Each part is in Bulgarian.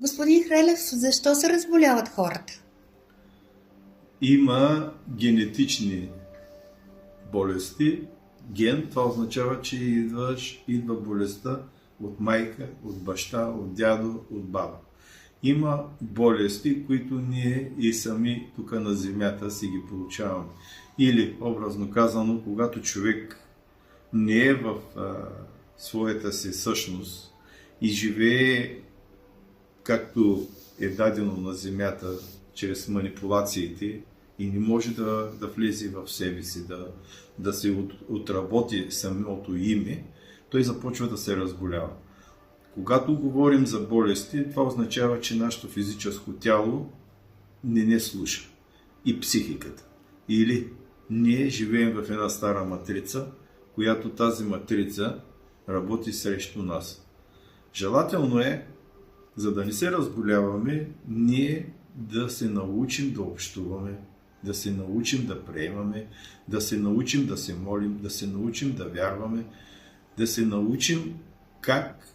Господин Хрелев, защо се разболяват хората? Има генетични болести. Ген, това означава, че идва болестта от майка, от баща, от дядо, от баба. Има болести, които ние и сами тук на земята си ги получаваме. Или, образно казано, когато човек не е в своята си същност и живее както е дадено на земята чрез манипулациите и не може да влезе в себе си, да се отработи самото име, той започва да се разболява. Когато говорим за болести, това означава, че нашето физическо тяло не слуша. И психиката. Или ние живеем в една стара матрица, която тази матрица работи срещу нас. Желателно е, за да не се разболяваме, ние да се научим да общуваме, да се научим да приемаме, да се научим да се молим, да се научим да вярваме, да се научим как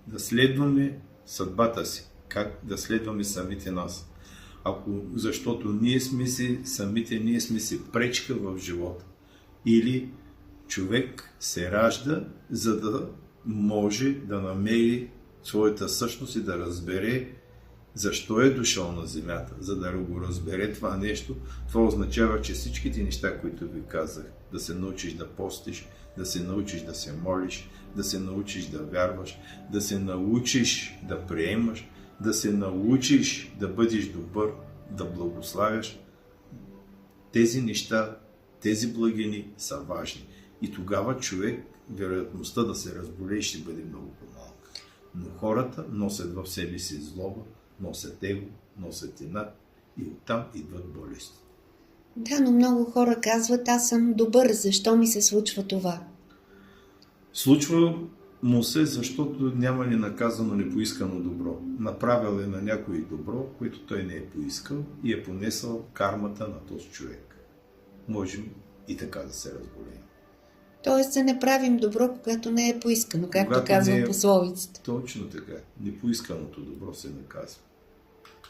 да следваме съдбата си, как да следваме самите нас. Защото самите ние сме си пречка в живота. Или човек се ражда, за да може да намери своята същност и да разбере защо е дошъл на земята. За да го разбере това нещо, това означава, че всичките неща, които ви казах, да се научиш да постиш, да се научиш да се молиш, да се научиш да вярваш, да се научиш да приемаш, да се научиш да бъдеш добър, да благославяш, тези неща, тези благини са важни. И тогава човек, вероятността да се разболее ще бъде много по-малка. Но хората носят в себе си злоба, носят его, носят инат и оттам идват болести. Да, но много хора казват, аз съм добър, защо ми се случва това? Случва му се, защото няма ли наказано непоискано добро. Направил е на някой добро, което той не е поискал и е понесъл кармата на този човек. Можем и така да се разболеем. Тоест да не правим добро, когато не е поискано, както казва пословицата. Точно така. Непоисканото добро се наказва.